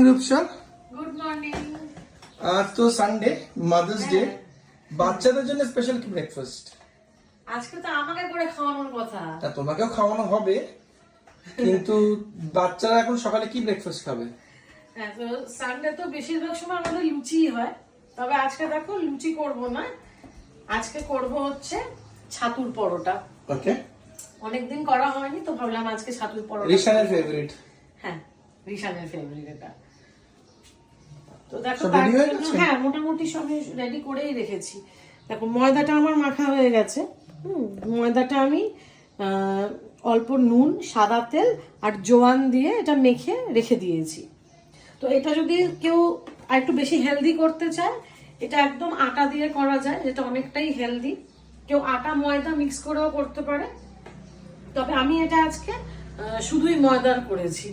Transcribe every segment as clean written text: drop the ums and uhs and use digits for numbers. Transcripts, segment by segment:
Rupsa, good morning. আজ তো Sunday, mother's day. বাচ্চাদের জন্য স্পেশাল কি ব্রেকফাস্ট? আজকে তো আমাকে করে খাওয়ানোর কথা। তা তোমাকেও খাওয়ানো হবে, কিন্তু বাচ্চারা এখন সকালে কি ব্রেকফাস্ট খাবে? হ্যাঁ, তো সানডে তো বেশিরভাগ সময় আমাদের লুচিই হয়, তবে আজকে দেখো লুচি করব না, আজকে করব হচ্ছে ছাতুর পরোটা। ওকে, অনেকদিন করা হয়নি তো ভাবলাম আজকে ছাতুর পরোটা। রিশানের ফেভারিট। হ্যাঁ, রিশানের ফেভারিট এটা। তো দেখো সব তার ready হয়ে জন্য গেছে? হ্যাঁ মোটামুটি সব রেডি করেই রেখেছি। দেখো ময়দাটা আমার মাখা হয়ে গেছে। ময়দাটা আমি অল্প নুন, সাদা তেল আর জোয়ান দিয়ে এটা মেখে রেখে দিয়েছি। তো এটা যদি কেউ আর একটু বেশি হেলদি করতে চায়, এটা একদম আটা দিয়ে করা যায়, যেটা অনেকটাই হেলদি। কেউ আটা ময়দা মিক্স করেও করতে পারে, তবে আমি এটা আজকে শুধুই ময়দার করেছি।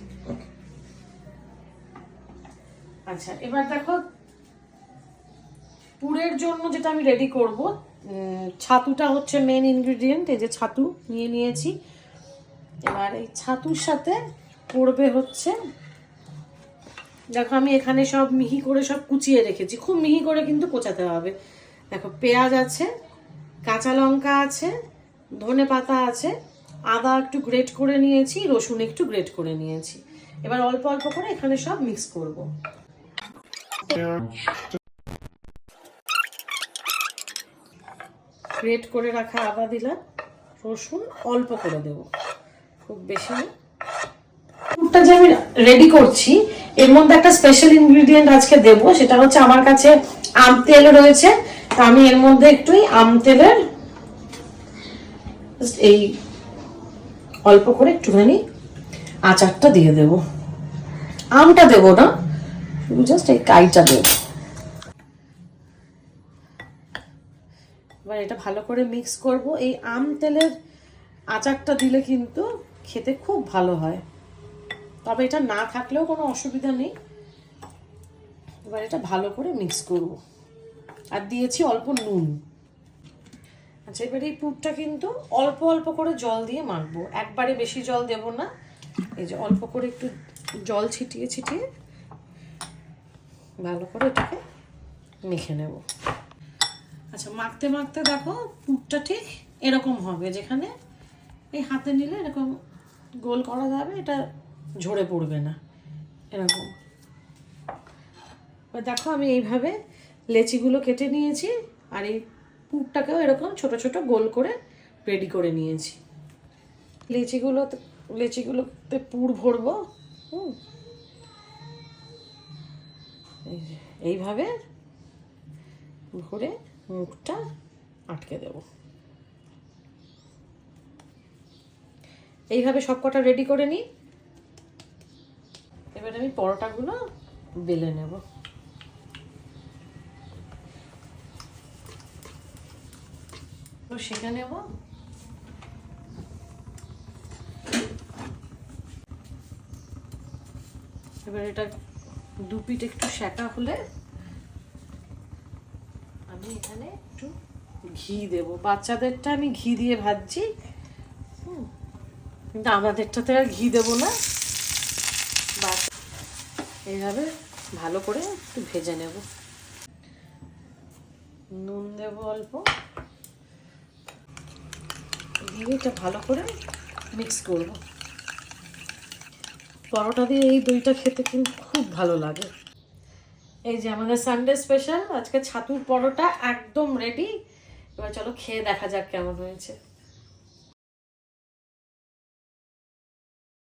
আচ্ছা, এবার দেখো পুরের জন্য যেটা আমি রেডি করব, ছাতুটা হচ্ছে মেন ইনগ্রেডিয়েন্ট। এই যে ছাতু নিয়ে নিয়েছি। এবার এই ছাতুর সাথে পড়বে হচ্ছে, দেখো আমি এখানে সব মিহি করে সব কুচিয়ে রেখেছি, খুব মিহি করে কিন্তু কোচাতে হবে। দেখো পেঁয়াজ আছে, কাঁচা লঙ্কা আছে, ধনে পাতা আছে, আদা একটু গ্রেট করে নিয়েছি, রসুন একটু গ্রেট করে নিয়েছি। এবার অল্প অল্প করে এখানে সব মিক্স করব। গ্রেট করে রাখা আদা দিলাম, রসুন অল্প করে দেব, খুব বেশি না। পুরটা যে আমি রেডি করছি, এর মধ্যে একটা স্পেশাল ইনগ্রেডিয়েন্ট আজকে দেব, সেটা হচ্ছে আমার কাছে আম তেল রয়েছে। তা আমি এর মধ্যে একটু আম তেলের এই অল্প করে একটুখানি আচারটা দিয়ে দেব। আমটা দেব না, শুধু জাস্ট এই কাইটা দেব। এবার এটা ভালো করে মিক্স করব। এই আম তেলের আচারটা দিলে কিন্তু খেতে খুব ভালো হয়, তবে এটা না থাকলেও কোনো অসুবিধা নেই। এবার এটা ভালো করে মিক্স করব, আর দিয়েছি অল্প নুন। আচ্ছা, এবার এই পুরটা কিন্তু অল্প অল্প করে জল দিয়ে মাখবো, একবারে বেশি জল দেব না। এই যে অল্প করে একটু জল ছিটিয়ে ছিটিয়ে ভালো করে এটাকে মেখে নেব। আচ্ছা, মাখতে মাখতে দেখো পুরটা ঠিক এরকম হবে, যেখানে এই হাতে নিলে এরকম গোল করা যাবে, এটা ঝরে পড়বে না, এরকম। দেখো আমি এইভাবে লেচিগুলো কেটে নিয়েছি, আর এই পুরটাকেও এরকম ছোট ছোট গোল করে রেডি করে নিয়েছি। লেচিগুলোতে পুর ভরবো। এইভাবে ভরে মুখটা আটকে দেব। এইভাবে সবকটা রেডি করে নিই। এবার আমি পরোটাগুলো বেলে নেব। সেঁকে নেব। এবার এটা দু পিঠ একটু সেঁকা হলে আমি এখানে একটু ঘি দেব। বাচ্চাদেরটা আমি ঘি দিয়ে ভাজছি, কিন্তু আমাদেরটাতে আর ঘি দেব না। এইভাবে ভালো করে একটু ভেজে নেব। নুন দেব অল্প, দিয়ে এটা ভালো করে মিক্স করব। পরোটা দিয়ে এই দইটা খেতে কিন্তু খুব ভালো লাগে। এই যে আমাদের সানডে স্পেশাল আজকে ছাতুর পরোটা একদম রেডি। এবার চলো খেয়ে দেখা যাক কেমন হয়েছে।